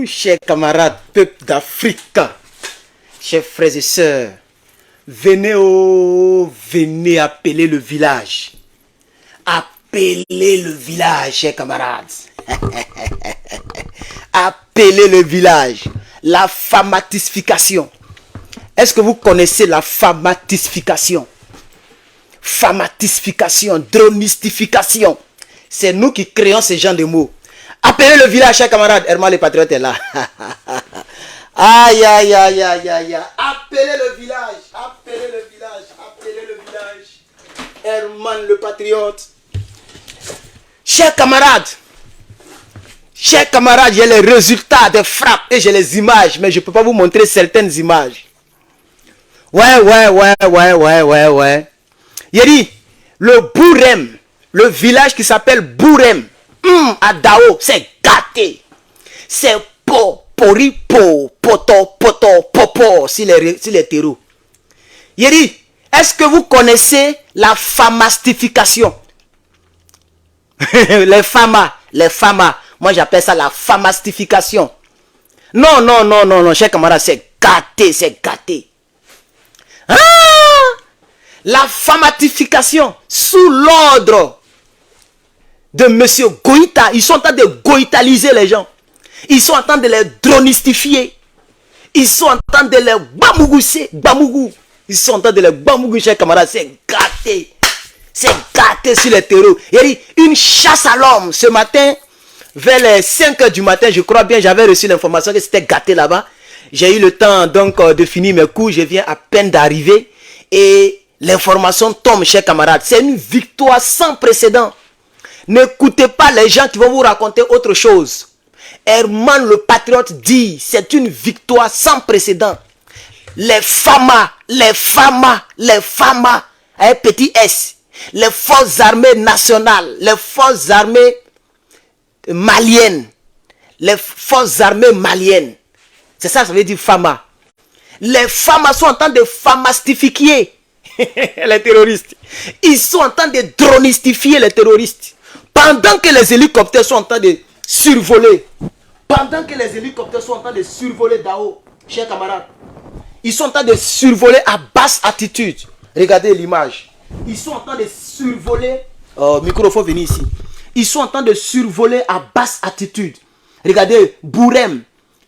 Chers camarades, peuple d'Afrique, chers frères et sœurs, venez, oh, venez appeler le village. Appelez le village, chers camarades. Appelez le village. La pharmatification. Est-ce que vous connaissez la pharmatification? Pharmatification, dronistification. C'est nous qui créons ces genres de mots. Appelez le village, chers camarades. Herman le patriote est là. Aïe, aïe, aïe, aïe, aïe. Appelez le village. Appelez le village. Appelez le village. Herman le patriote. Chers camarades, j'ai les résultats des frappes et j'ai les images, mais je ne peux pas vous montrer certaines images. Ouais. Il dit, le Bourem, le village qui s'appelle Bourem, à Dao, c'est gâté. C'est poripo, popo, si les terreaux. Il dit, est-ce que vous connaissez la pharmastification? les pharma. Moi j'appelle ça la pharmastification. Non, chers camarades, c'est gâté. Ah! La pharmatification sous l'ordre de monsieur Goïta. Ils sont en train de goïtaliser les gens. Ils sont en train de les dronistifier. Ils sont en train de les bamougou. Ils sont en train de les bamougou, chers camarades. C'est gâté. C'est gâté sur les terreaux. Il y a eu une chasse à l'homme ce matin. Vers les 5 h du matin, je crois bien, j'avais reçu l'information que c'était gâté là-bas. J'ai eu le temps donc de finir mes cours. Je viens à peine d'arriver. Et l'information tombe, chers camarades. C'est une victoire sans précédent. N'écoutez pas les gens qui vont vous raconter autre chose. Herman le patriote dit, c'est une victoire sans précédent. Les FAMA, avec petit S, les forces armées nationales, les forces armées maliennes, c'est ça, ça veut dire FAMA. Les FAMA sont en train de pharmastifier les terroristes. Ils sont en train de dronistifier les terroristes. Pendant que les hélicoptères sont en train de survoler. Dao, chers camarades. Ils sont en train de survoler à basse altitude. Regardez l'image. Ils sont en train de survoler. Microphone, venez ici. Ils sont en train de survoler à basse altitude. Regardez, Bourem.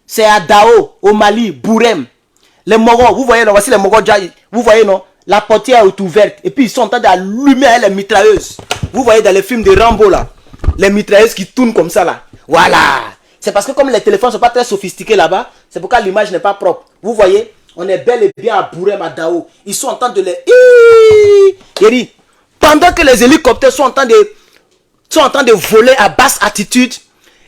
C'est à Dao, au Mali, Bourem. Les Mogos, vous voyez, voici les Mogos. Vous voyez, non? La portière est ouverte. Et puis ils sont en train d'allumer les mitrailleuses. Vous voyez dans les films de Rambo là. Les mitrailleuses qui tournent comme ça là. Voilà. C'est parce que comme les téléphones ne sont pas très sophistiqués là-bas. C'est pourquoi l'image n'est pas propre. Vous voyez, on est bel et bien à Bourem, à Dao. Ils sont en train de les... Pendant que les hélicoptères sont en train de voler à basse altitude.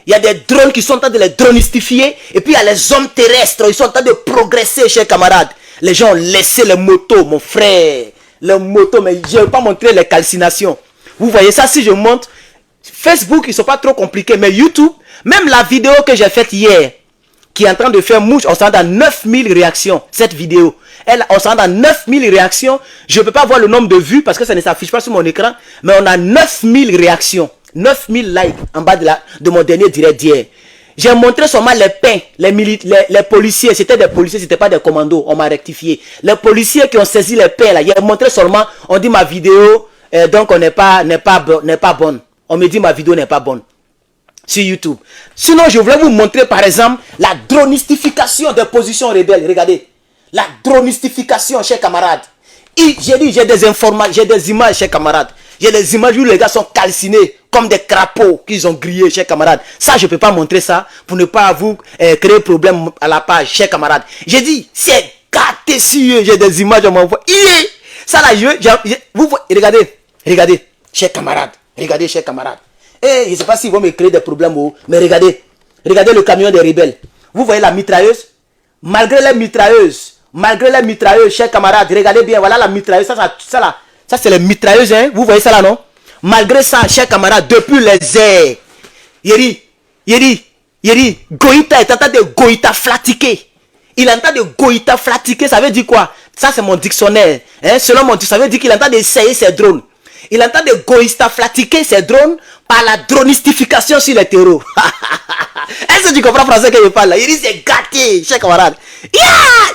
Il y a des drones qui sont en train de les dronistifier. Et puis il y a les hommes terrestres. Ils sont en train de progresser, chers camarades. Les gens ont laissé les motos, mon frère. Les motos, mais je ne vais pas montrer les calcinations. Vous voyez ça, si je montre. Facebook, ils ne sont pas trop compliqués. Mais YouTube, même la vidéo que j'ai faite hier, qui est en train de faire mouche, on s'en rend à 9000 réactions. Cette vidéo, on s'en rend à 9000 réactions. Je ne peux pas voir le nombre de vues parce que ça ne s'affiche pas sur mon écran. Mais on a 9000 réactions. 9000 likes en bas de mon dernier direct d'hier. J'ai montré seulement les pains, les policiers. C'était des policiers, c'était pas des commandos. On m'a rectifié. Les policiers qui ont saisi les pains là. J'ai montré seulement, on dit ma vidéo, donc on n'est pas bonne. On me dit ma vidéo n'est pas bonne. Sur YouTube. Sinon, je voulais vous montrer par exemple la dronistification des positions rebelles. Regardez. La dronistification, chers camarades. J'ai dit, j'ai des informations, j'ai des images, chers camarades. J'ai des images où les gars sont calcinés comme des crapauds qu'ils ont grillés, chers camarades. Ça, je ne peux pas montrer ça pour ne pas vous créer problème à la page, chers camarades. J'ai dit, c'est gâté sur eux. J'ai des images, on m'envoie. Ça là, vous regardez, chers camarades. Regardez, chers camarades. Je ne sais pas s'ils vont me créer des problèmes, mais regardez le camion des rebelles. Vous voyez la mitrailleuse? Malgré les mitrailleuses, chers camarades, regardez bien, voilà la mitrailleuse, ça c'est les mitrailleuses, hein? Vous voyez ça là, non? Malgré ça, chers camarades, depuis les airs, Yeri, Goïta est en train de Goïta flatiquer. Il est en train de Goïta flatiquer, ça veut dire quoi? Ça c'est mon dictionnaire, hein? Selon mon dictionnaire, ça veut dire qu'il est en train d'essayer ses drones. Il est en train de Goïta flatiquer ses drones par la dronistification sur les terreaux. Est-ce Est-ce que tu comprends français que je parle là? Il dit c'est gâté, cher camarade. Yeah!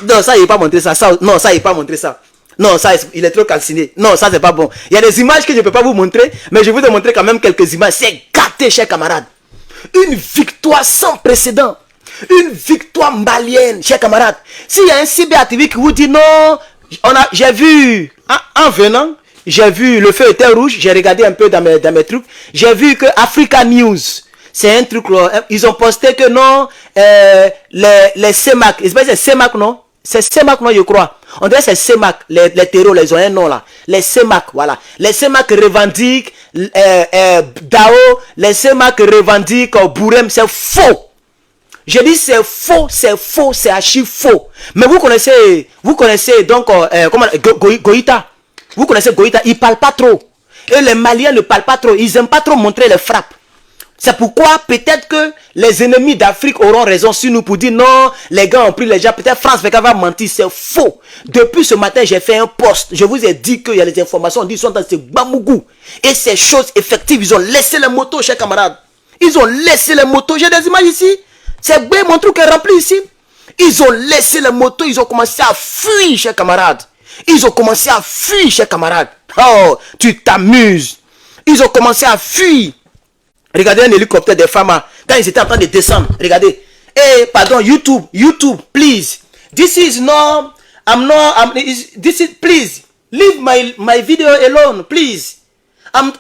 Non, ça, il n'est pas montré ça. Non, ça, il n'est pas montré ça. Non, ça, il est trop calciné. Non, ça, c'est pas bon. Il y a des images que je ne peux pas vous montrer, mais je vais vous montrer quand même quelques images. C'est gâté, cher camarade. Une victoire sans précédent. Une victoire malienne, cher camarade. S'il y a un cyberactiviste qui vous dit non, j'ai vu, en venant, j'ai vu, le feu était rouge, j'ai regardé un peu dans mes trucs, j'ai vu que Africa News, c'est un truc là, ils ont posté que non, les CEMAC, c'est CEMAC non? C'est CEMAC non, je crois. On dirait c'est CEMAC, les terreaux, ils ont un nom là. Les CEMAC, voilà. Les CEMAC revendiquent Dao, les CEMAC revendiquent Bourem, c'est faux. Je dis c'est faux, c'est archi faux. Mais vous connaissez donc Goïta. Vous connaissez Goïta, il parle pas trop. Et les Maliens ne parlent pas trop, ils n'aiment pas trop montrer les frappes. C'est pourquoi peut-être que les ennemis d'Afrique auront raison sur nous pour dire non, les gars ont pris les gens. Peut-être France va mentir, c'est faux. Depuis ce matin, j'ai fait un post. Je vous ai dit qu'il y a les informations, ils sont dans ce Bamougou. Et ces choses effectives, ils ont laissé les motos, chers camarades. Ils ont laissé les motos. J'ai des images ici. C'est bien mon truc est rempli ici. Ils ont laissé les motos, ils ont commencé à fuir, chers camarades. Ils ont commencé à fuir, chers camarades. Oh, tu t'amuses. Ils ont commencé à fuir. Regardez un hélicoptère des femmes quand ils étaient en train de descendre. Regardez. Eh, pardon, YouTube, please. This is no, this is, please, leave my video alone, please. I'm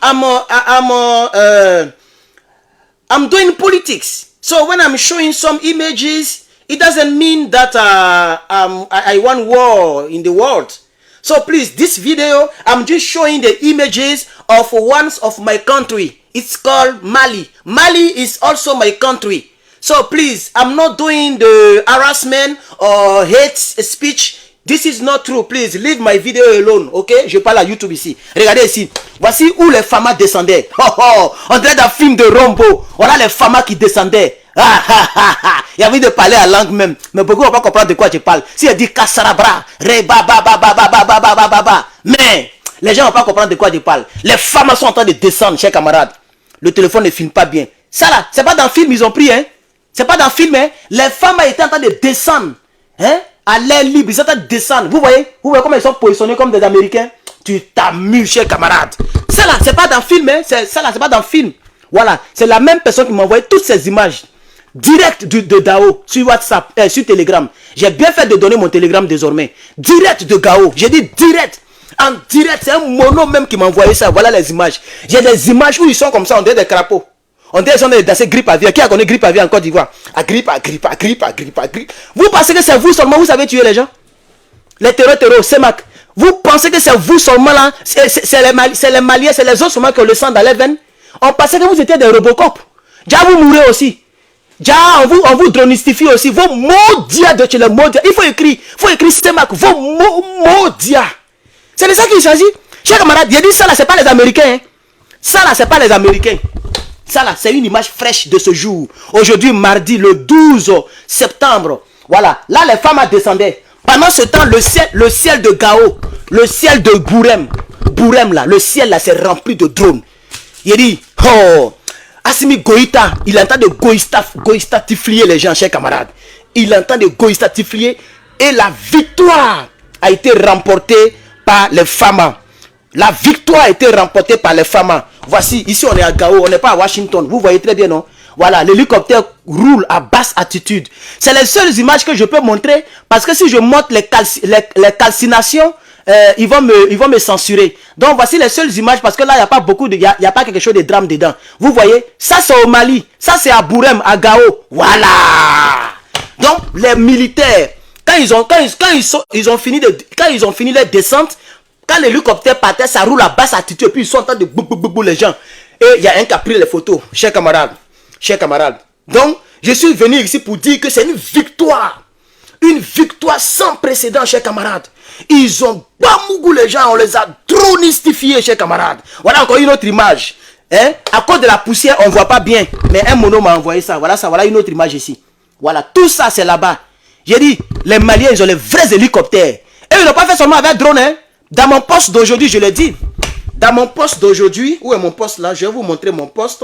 doing politics. So when I'm showing some images, it doesn't mean that I want war in the world. So please, this video, I'm just showing the images of one of my country. It's called Mali. Mali is also my country. So please, I'm not doing the harassment or hate speech. This is not true. Please, leave my video alone. Ok? Je parle à YouTube ici. Regardez ici. Voici où les femmes descendaient. Oh, oh, on dirait dans le film de Rambo. Voilà les femmes qui descendaient. Il y a envie de parler à langue même. Mais beaucoup ne vont pas comprendre de quoi je parle. Si elle dit Kassarabra, Reba, ba. Mais les gens ne vont pas comprendre de quoi je parle. Les femmes sont en train de descendre, chers camarades. Le téléphone ne filme pas bien. Ça là, c'est pas dans le film, ils ont pris, hein. C'est pas dans le film, hein. Les femmes étaient en train de descendre, hein. À l'air libre, ils sont en train de descendre. Vous voyez comment ils sont positionnés comme des Américains. Tu t'amuses, chers camarades. Ça là, c'est pas dans le film, hein. Ça là, c'est pas dans le film. Voilà, c'est la même personne qui m'a envoyé toutes ces images. Direct de Dao sur WhatsApp, sur Telegram. J'ai bien fait de donner mon Telegram désormais. Direct de Gao. J'ai dit direct. En direct, c'est un mono même qui m'a envoyé ça. Voilà les images. J'ai des images où ils sont comme ça, on dirait des crapauds. On dirait qu'ils sont dans ces grippe aviaire. Qui a connu grippe aviaire en Côte d'Ivoire? Grippe. Vous pensez que c'est vous seulement, vous savez tuer les gens? Les terreurs, CEMAC. Vous pensez que c'est vous seulement là? C'est les Maliens, c'est les autres seulement qui ont le sang dans les veines? On pensait que vous étiez des Robocop. Déjà vous mourrez aussi. Déjà on vous dronistifie aussi. Vos maudits de chez les maudits. Il faut écrire CEMAC. Vos maudits. C'est de ça qu'il s'agit. Chers camarades, j'ai dit ça là, c'est pas les Américains. Hein. Ça là, c'est pas les Américains. Ça là, c'est une image fraîche de ce jour. Aujourd'hui, mardi, le 12 septembre. Voilà. Là, les femmes descendaient. Pendant ce temps, le ciel de Gao, le ciel de Bourem là, le ciel là, c'est rempli de drones. Il dit, oh, Assimi Goïta, il entend de goïstatifier les gens, chers camarades. Il entend de goïstatifier et la victoire a été remportée par les femmes. La victoire a été remportée par les femmes. Voici, ici on est à Gao, on n'est pas à Washington. Vous voyez très bien, non? Voilà, l'hélicoptère roule à basse altitude. C'est les seules images que je peux montrer parce que si je montre les calcinations, ils vont me censurer. Donc voici les seules images parce que là il n'y a pas beaucoup de, il y a pas quelque chose de drame dedans. Vous voyez, ça c'est au Mali, ça c'est à Bourem, à Gao. Voilà. Donc les militaires, quand ils ont fini les descentes, quand l'hélicoptère partait, ça roule à basse altitude et puis ils sont en train de boubou les gens. Et il y a un qui a pris les photos, chers camarades. Donc je suis venu ici pour dire que c'est une victoire. Une victoire sans précédent, chers camarades. Ils ont bamougou les gens, on les a dronistifiés, chers camarades. Voilà encore une autre image. Hein? À cause de la poussière, on ne voit pas bien. Mais un mono m'a envoyé ça. Voilà une autre image ici. Voilà, tout ça c'est là-bas. J'ai dit, les Maliens, ils ont les vrais hélicoptères. Et ils n'ont pas fait seulement avec drone. Hein? Dans mon poste d'aujourd'hui, je l'ai dit. Dans mon poste d'aujourd'hui, où est mon poste là? Je vais vous montrer mon poste.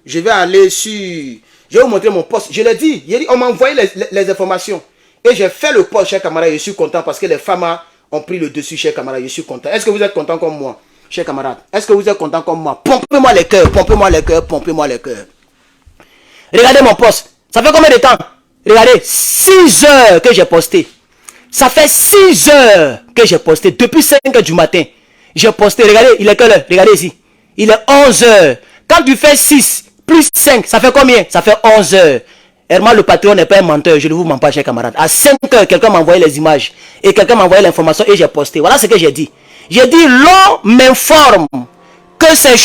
Je vais aller sur Je vais vous montrer mon poste. Je l'ai dit. On m'a envoyé les informations. Et j'ai fait le poste, chers camarades. Je suis content parce que les femmes ont pris le dessus, chers camarades. Je suis content. Est-ce que vous êtes content comme moi, chers camarades? Est-ce que vous êtes content comme moi? Pompez-moi les cœurs, pompez-moi les cœurs, pompez-moi les cœurs. Regardez mon poste. Ça fait combien de temps? Regardez, 6 heures que j'ai posté. Ça fait 6 heures que j'ai posté. Depuis 5 heures du matin. J'ai posté. Regardez, il est quelle heure? Regardez ici. Il est 11 heures. Quand tu fais 6 plus 5, ça fait combien? Ça fait 11 heures. Herman le patron n'est pas un menteur, je ne vous mens pas, chers camarades. À 5 heures, quelqu'un m'a envoyé les images. Et quelqu'un m'a envoyé l'information et j'ai posté. Voilà ce que j'ai dit. J'ai dit, l'on m'informe que c'est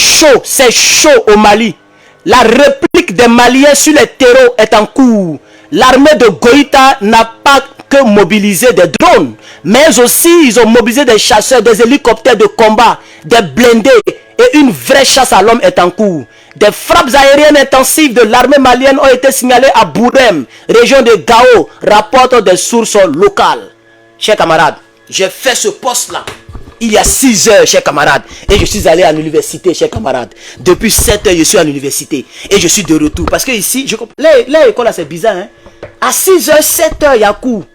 chaud au Mali. La réplique des Maliens sur les terreaux est en cours. L'armée de Goïta n'a pas que mobilisé des drones, mais aussi ils ont mobilisé des chasseurs, des hélicoptères de combat, des blindés. Et une vraie chasse à l'homme est en cours. Des frappes aériennes intensives de l'armée malienne ont été signalées à Bourem, région de Gao, rapportent des sources locales. Chers camarades, j'ai fait ce poste-là il y a 6 heures, chers camarades. Et je suis allé à l'université, chers camarades. Depuis 7 heures, je suis à l'université. Et je suis de retour. Parce que ici, l'école là, c'est bizarre. Hein? À 6 heures, 7 heures, il y a cours.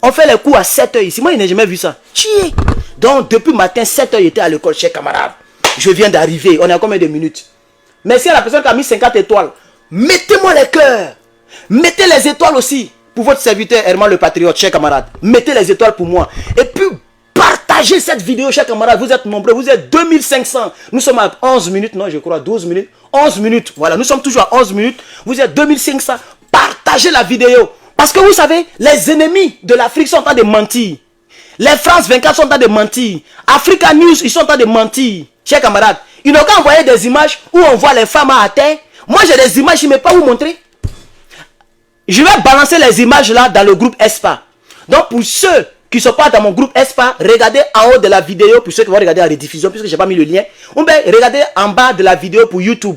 On fait les cours à 7 heures ici. Moi, je n'ai jamais vu ça. Chier. Donc, depuis matin, 7 heures, j'étais à l'école, chers camarades. Je viens d'arriver. On est à combien de minutes? Merci à la personne qui a mis 50 étoiles. Mettez-moi les cœurs. Mettez les étoiles aussi. Pour votre serviteur Herman le Patriote, chers camarades. Mettez les étoiles pour moi. Et puis, partagez cette vidéo, chers camarades. Vous êtes nombreux. Vous êtes 2500. Nous sommes à 11 minutes. Non, je crois 12 minutes. 11 minutes. Voilà, nous sommes toujours à 11 minutes. Vous êtes 2500. Partagez la vidéo. Parce que vous savez, les ennemis de l'Afrique sont en train de mentir. Les France 24 sont en train de mentir. Africa News, ils sont en train de mentir. Chers camarades, ils n'ont qu'à envoyer des images où on voit les femmes à terre. Moi, j'ai des images, je ne vais pas vous montrer. Je vais balancer les images là dans le groupe ESPA. Donc, pour ceux qui ne sont pas dans mon groupe ESPA, regardez en haut de la vidéo, pour ceux qui vont regarder la rediffusion, puisque je n'ai pas mis le lien. Ou bien, regardez en bas de la vidéo pour YouTube.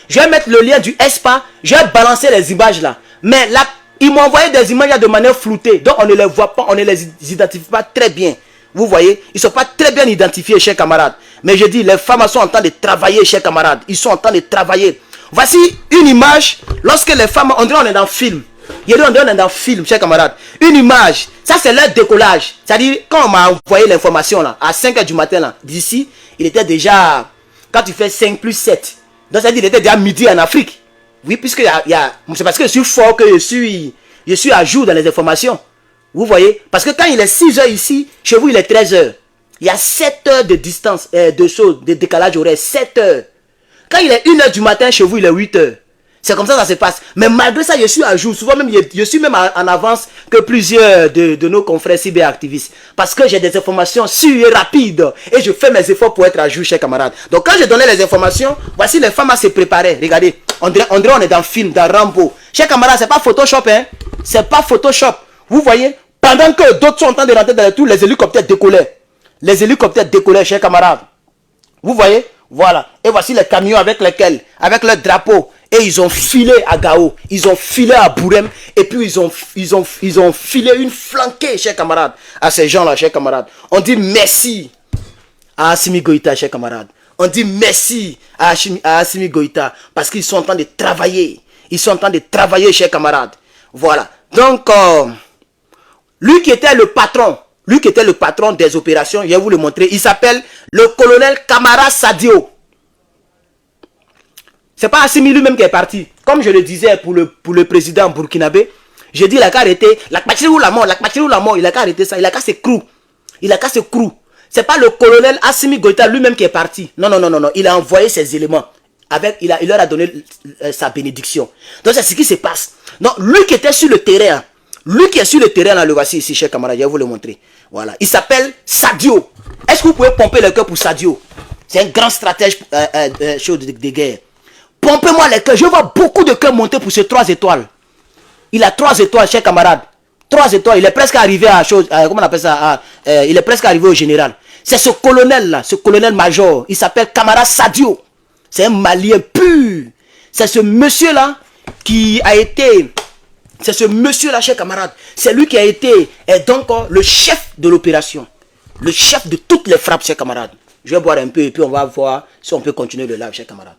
Je vais mettre le lien du ESPA, je vais balancer les images là. Mais là, ils m'ont envoyé des images là de manière floutée. Donc, on ne les voit pas, on ne les identifie pas très bien. Vous voyez, ils ne sont pas très bien identifiés, chers camarades. Mais je dis, les femmes sont en train de travailler, chers camarades. Ils sont en train de travailler. Voici une image, lorsque les femmes, on dirait on est dans le film. On dirait on est dans le film, chers camarades. Une image, ça c'est leur décollage. C'est-à-dire, quand on m'a envoyé l'information là, à 5 h du matin là, d'ici, il était déjà, quand tu fais 5 plus 7, donc c'est-à-dire il était déjà midi en Afrique. Oui, puisque c'est parce que je suis fort que je suis à jour dans les informations. Vous voyez? Parce que quand il est 6 heures ici, chez vous il est 13 heures. Il y a 7 heures de distance, de décalage horaire, 7 heures. Quand il est 1 heure du matin, chez vous il est 8 heures. C'est comme ça que ça se passe. Mais malgré ça, je suis à jour. Souvent même, je suis même en avance que plusieurs de nos confrères cyberactivistes. Parce que j'ai des informations sûres et rapides. Et je fais mes efforts pour être à jour, chers camarades. Donc quand je donnais les informations, voici les femmes à se préparer. Regardez, on dirait on est dans le film, dans Rambo. Chers camarades, c'est pas Photoshop, hein. C'est pas Photoshop. Vous voyez, pendant que d'autres sont en train de rentrer dans le tout, les hélicoptères décollaient. Les hélicoptères décollaient, chers camarades. Vous voyez? Voilà. Et voici les camions avec lesquels, avec leur drapeau. Et ils ont filé à Gao. Ils ont filé à Bourem. Et puis ils ont filé une flanquée, chers camarades, à ces gens-là, chers camarades. On dit merci à Assimi Goïta, chers camarades. On dit merci à Assimi Goïta. Parce qu'ils sont en train de travailler. Ils sont en train de travailler, chers camarades. Voilà. Donc, lui qui était le patron des opérations, je vais vous le montrer. Il s'appelle le colonel Kamara Sadio. C'est pas Assimi lui-même qui est parti. Comme je le disais pour le président burkinabé, j'ai dit il a qu'à arrêter. La Kpachirou la mort, il a qu'à arrêter ça. Il a qu'à se crou. C'est pas le colonel Assimi Goïta lui-même qui est parti. Non. Il a envoyé ses éléments. Il leur a donné sa bénédiction. Donc c'est ce qui se passe. Donc lui qui était sur le terrain, lui qui est sur le terrain, là, le voici ici, chers camarades, je vais vous le montrer. Voilà. Il s'appelle Sadio. Est-ce que vous pouvez pomper le cœur pour Sadio? C'est un grand stratège de guerre. Pompez-moi les cœurs. Je vois beaucoup de cœurs monter pour ces 3 étoiles. Il a 3 étoiles, chers camarades. 3 étoiles. Il est presque arrivé à chose. Comment on appelle ça? Il est presque arrivé au général. C'est ce colonel-là, ce colonel-major. Il s'appelle Kamara Sadio. C'est un Malien pur. C'est ce monsieur-là qui a été... C'est ce monsieur-là, chers camarades. C'est lui qui a été donc le chef de l'opération. Le chef de toutes les frappes, chers camarades. Je vais boire un peu et puis on va voir si on peut continuer le live, chers camarades.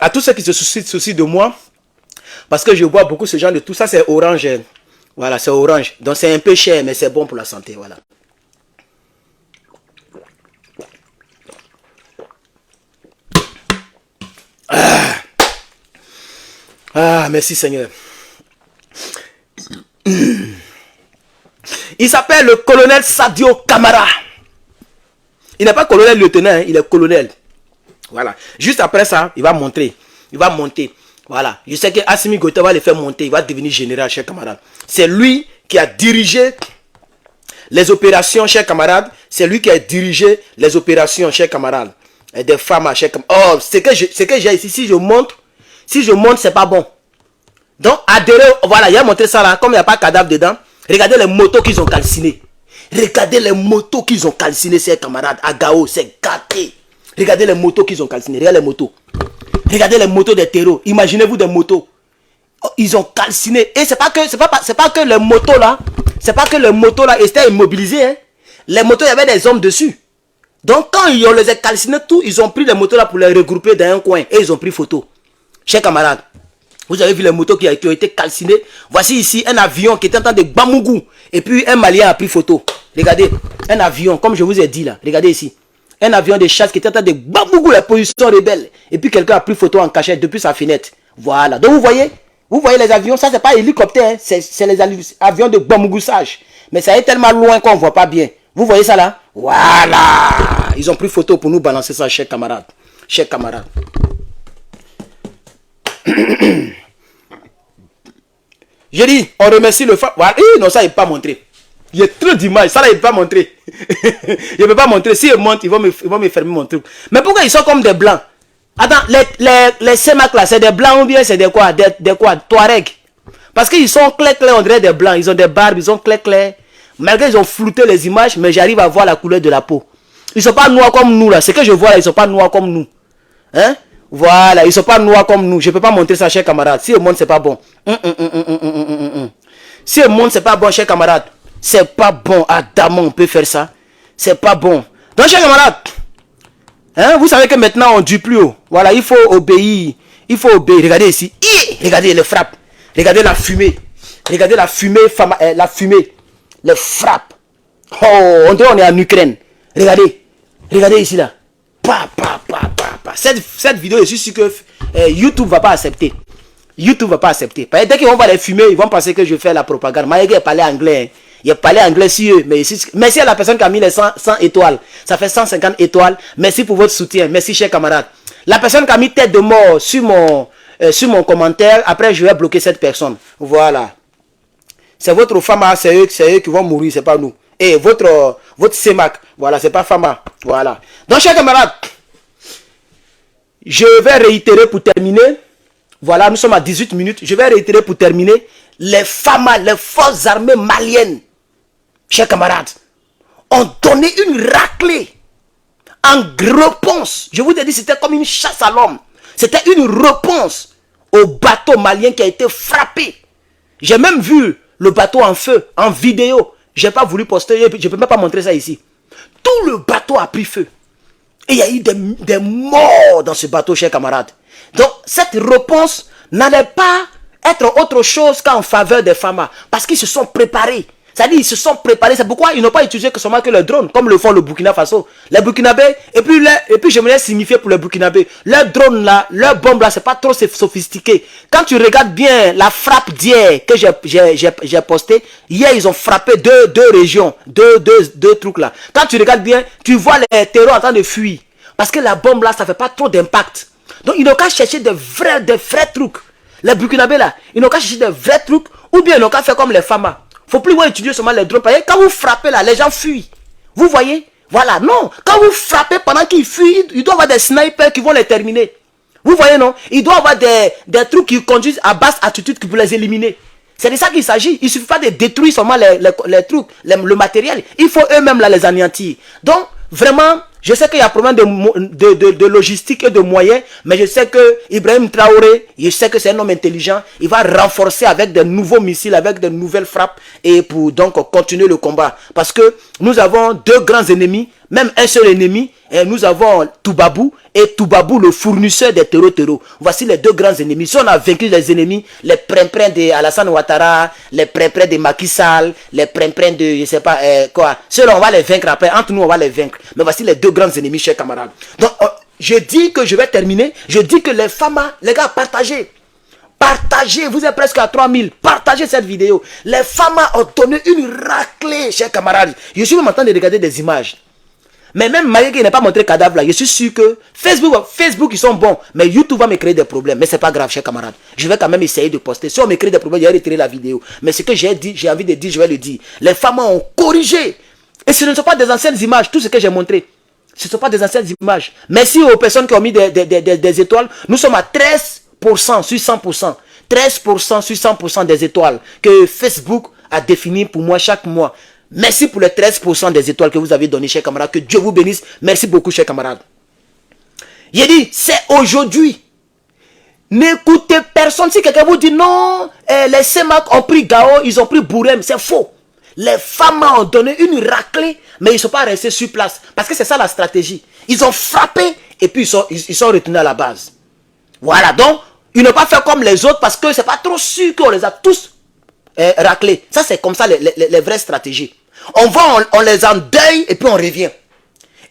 À tous ceux qui se soucient de moi, parce que je bois beaucoup ce genre de tout ça, c'est orange. Voilà, c'est orange. Donc c'est un peu cher, mais c'est bon pour la santé. Voilà. Ah, merci Seigneur. Il s'appelle le colonel Sadio Camara. Il n'est pas colonel lieutenant, hein, il est colonel. Voilà. Juste après ça, il va montrer. Il va monter. Voilà. Je sais que Assimi Goïta va le faire monter. Il va devenir général, chers camarades. C'est lui qui a dirigé les opérations, chers camarades. C'est lui qui a dirigé les opérations, chers camarades. Et des femmes, chers camarades. Oh, ce que j'ai ici, si je montre, c'est pas bon. Donc, adhérer, voilà, il a montré ça là. Comme il n'y a pas de cadavre dedans, regardez les motos qu'ils ont calcinées. Regardez les motos qu'ils ont calcinées, chers camarades. À Gao, c'est gâté. Regardez les motos qu'ils ont calcinées. Regardez les motos. Regardez les motos des terreaux. Imaginez-vous des motos. Oh, ils ont calciné. Et c'est pas que les motos là. C'est pas que les motos là étaient immobilisées. Hein. Les motos, il y avait des hommes dessus. Donc quand on les a calcinés tout, ils ont pris les motos là pour les regrouper dans un coin. Et ils ont pris photo. Chers camarades, vous avez vu les motos qui ont été calcinées. Voici ici un avion qui était en train de Bamougou. Et puis un Malien a pris photo. Regardez, un avion, comme je vous ai dit là. Regardez ici. Un avion de chasse qui était en train de Bamougou la position rebelle. Et puis quelqu'un a pris photo en cachette depuis sa fenêtre. Voilà. Donc vous voyez les avions. Ça c'est pas hélicoptère. Hein. C'est les avions de Bamougoussage. Mais ça est tellement loin qu'on ne voit pas bien. Vous voyez ça là? Voilà. Ils ont pris photo pour nous balancer ça, chers camarades. Chers camarades. J'ai dit, on remercie le Voilà. Non, ça il ne peut pas montrer. Il y a trop d'images. Ça là, il ne peut pas montrer. Il ne peut pas montrer. S'il monte, ils vont me fermer mon truc. Mais pourquoi ils sont comme des blancs? Attends, les Semak là, c'est des blancs ou bien c'est des quoi? Des quoi? Touareg. Parce qu'ils sont clairs, on dirait des blancs. Ils ont des barbes, ils sont clairs. Malgré qu'ils ont flouté les images, mais j'arrive à voir la couleur de la peau. Ils ne sont pas noirs comme nous là. Ce que je vois là, ils ne sont pas noirs comme nous. Hein? Voilà, ils ne sont pas noirs comme nous. Je ne peux pas montrer ça, chers camarades. Si le monde, c'est pas bon. Si le monde, c'est pas bon, chers camarades. C'est pas bon. Adamant, on peut faire ça. C'est pas bon. Donc, chers camarades, hein, vous savez que maintenant, on ne dit plus haut. Voilà, il faut obéir. Il faut obéir. Regardez ici. Regardez les frappes. Regardez la fumée. Regardez la fumée. La fumée. Les frappes. Oh, on dirait qu'on est en Ukraine. Regardez. Regardez ici là. Cette vidéo, je suis sûr que YouTube ne va pas accepter. YouTube ne va pas accepter. Parce que dès qu'ils vont voir les fumer, ils vont penser que je fais la propagande. Moi, il parlait anglais. Hein. Il parlait anglais si eux. Mais merci à la personne qui a mis les 100 étoiles. Ça fait 150 étoiles. Merci pour votre soutien. Merci, chers camarades. La personne qui a mis tête de mort sur mon commentaire, après, je vais bloquer cette personne. Voilà. C'est votre Fama, c'est eux qui vont mourir, c'est pas nous. Et votre Semak, voilà, c'est pas Fama. Voilà. Donc, chers camarades, je vais réitérer pour terminer. Voilà, nous sommes à 18 minutes. Je vais réitérer pour terminer. Les Fama, les forces armées maliennes, chers camarades, ont donné une raclée en réponse. Je vous ai dit, c'était comme une chasse à l'homme. C'était une réponse au bateau malien qui a été frappé. J'ai même vu le bateau en feu, en vidéo. Je n'ai pas voulu poster, je ne peux même pas montrer ça ici. Tout le bateau a pris feu. Et il y a eu des morts dans ce bateau, chers camarades. Donc, cette réponse n'allait pas être autre chose qu'en faveur des FAMA. Parce qu'ils se sont préparés. C'est-à-dire, ils se sont préparés. C'est pourquoi ils n'ont pas utilisé seulement que le drone, comme le font le Burkina Faso. Les Burkinabés, et puis j'aimerais signifier pour les Burkinabés, leur drone là, leur bombe là, c'est pas trop sophistiqué. Quand tu regardes bien la frappe d'hier que j'ai posté, hier ils ont frappé deux régions, deux trucs là. Quand tu regardes bien, tu vois les terreaux en train de fuir. Parce que la bombe là, ça fait pas trop d'impact. Donc ils n'ont qu'à chercher des vrais trucs. Les Burkinabés là, ils n'ont qu'à chercher des vrais trucs, ou bien ils n'ont qu'à faire comme les FAMA. Faut plus étudier seulement les drones. Quand vous frappez là, les gens fuient. Vous voyez? Voilà, non. Quand vous frappez pendant qu'ils fuient, il doit y avoir des snipers qui vont les terminer. Vous voyez, non? Il doit y avoir des trucs qui conduisent à basse altitude qui pour les éliminer. C'est de ça qu'il s'agit. Il ne suffit pas de détruire seulement les trucs, le matériel. Il faut eux-mêmes là les anéantir. Donc, vraiment, je sais qu'il y a problème de logistique et de moyens, mais je sais que Ibrahim Traoré, je sais que c'est un homme intelligent, il va renforcer avec de nouveaux missiles, avec de nouvelles frappes, et pour donc continuer le combat. Parce que nous avons deux grands ennemis, même un seul ennemi. Et nous avons Toubabou et Toubabou, le fournisseur des terreaux. Voici les deux grands ennemis. Si on a vaincu les ennemis, les prins de Alassane Ouattara, les prins de Macky Sall, les prins de, je sais pas, quoi. Ceux-là, on va les vaincre après. Entre nous, on va les vaincre. Mais voici les deux grands ennemis, chers camarades. Donc, je dis que je vais terminer. Je dis que les femmes, les gars, partagez. Partagez, vous êtes presque à 3000. Partagez cette vidéo. Les femmes ont donné une raclée, chers camarades. Je suis même en train de regarder des images. Mais même Maïké n'a pas montré cadavre là. Je suis sûr que Facebook, ils sont bons. Mais YouTube va me créer des problèmes. Mais c'est pas grave, chers camarades. Je vais quand même essayer de poster. Si on me crée des problèmes, je vais retirer la vidéo. Mais ce que j'ai dit, j'ai envie de dire, je vais le dire. Les femmes ont corrigé. Et ce ne sont pas des anciennes images. Tout ce que j'ai montré, ce ne sont pas des anciennes images. Merci aux personnes qui ont mis des étoiles. Nous sommes à 13% sur 100%. 13% sur 100% des étoiles que Facebook a défini pour moi chaque mois. Merci pour les 13% des étoiles que vous avez donné, chers camarades. Que Dieu vous bénisse. Merci beaucoup, chers camarades. J'ai dit, c'est aujourd'hui. N'écoutez personne. Si quelqu'un vous dit non, les CEMAC ont pris Gao, ils ont pris Bourem, c'est faux. Les femmes ont donné une raclée, mais ils ne sont pas restés sur place. Parce que c'est ça la stratégie. Ils ont frappé et puis ils sont retournés à la base. Voilà, donc, ils n'ont pas fait comme les autres parce que c'est pas trop sûr qu'on les a tous raclés. Ça, c'est comme ça les vraies stratégies. On les endeuille et puis on revient.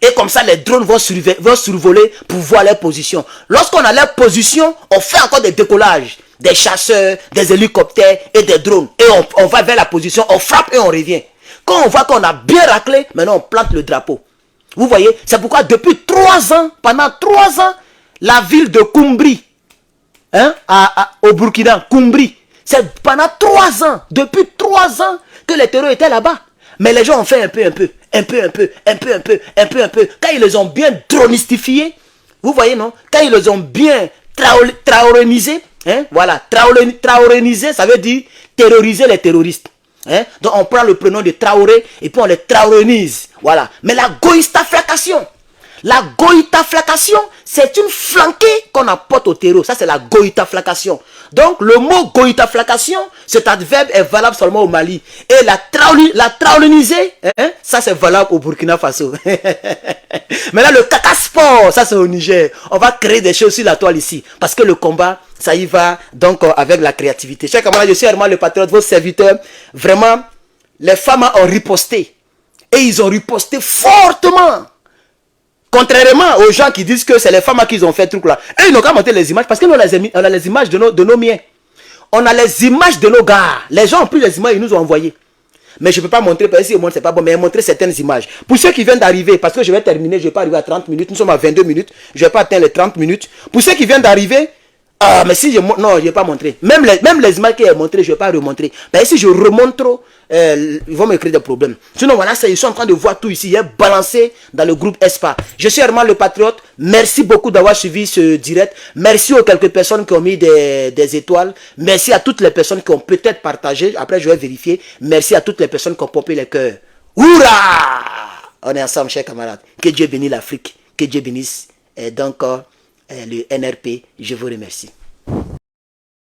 Et comme ça, les drones vont survoler pour voir leur position. Lorsqu'on a leur position, on fait encore des décollages. Des chasseurs, des hélicoptères et des drones. Et on va vers la position, on frappe et on revient. Quand on voit qu'on a bien raclé, maintenant on plante le drapeau. Vous voyez, c'est pourquoi depuis 3 ans, pendant 3 ans, la ville de Koumbri, au Burkina, Koumbri, c'est pendant 3 ans, depuis 3 ans que les terreurs étaient là-bas. Mais les gens ont fait un peu. Quand ils les ont bien dronistifiés, vous voyez, non? Quand ils les ont bien traorénisés, voilà, traorénisés, ça veut dire terroriser les terroristes. Donc on prend le prénom de Traoré et puis on les traorénise. Voilà. Mais la goïstaflacation, c'est une flanquée qu'on apporte au terreau. Ça, c'est la goïtaflacation. Donc, le mot goïtaflacation, cet adverbe est valable seulement au Mali. Et la traoléniser, ça, c'est valable au Burkina Faso. Mais là, le cacasport, ça, c'est au Niger. On va créer des choses sur la toile ici. Parce que le combat, ça y va donc avec la créativité. Chers camarades, je suis Herman le patriote, vos serviteurs. Vraiment, les femmes ont riposté. Et ils ont riposté fortement. Contrairement aux gens qui disent que c'est les femmes qui ont fait ce truc là. Et ils n'ont qu'à monter les images parce que nous on a les images de nos miens. On a les images de nos gars. Les gens ont pris les images et ils nous ont envoyé. Mais je ne peux pas montrer, parce que c'est pas bon, mais montrer certaines images. Pour ceux qui viennent d'arriver, parce que je vais terminer, je ne vais pas arriver à 30 minutes, nous sommes à 22 minutes, je ne vais pas atteindre les 30 minutes. Pour ceux qui viennent d'arriver, mais si je montre, non, je ne vais pas montrer. Même les images qui sont montrées, je ne vais pas remontrer. Mais si je remontre trop, ils vont me créer des problèmes. Sinon, voilà, ils sont en train de voir tout ici. Il est balancé dans le groupe ESPA. Je suis Herman le patriote. Merci beaucoup d'avoir suivi ce direct. Merci aux quelques personnes qui ont mis des étoiles. Merci à toutes les personnes qui ont peut-être partagé. Après, je vais vérifier. Merci à toutes les personnes qui ont popé les cœurs. Hourra! On est ensemble, chers camarades. Que Dieu bénisse l'Afrique. Que Dieu bénisse le NRP. Je vous remercie.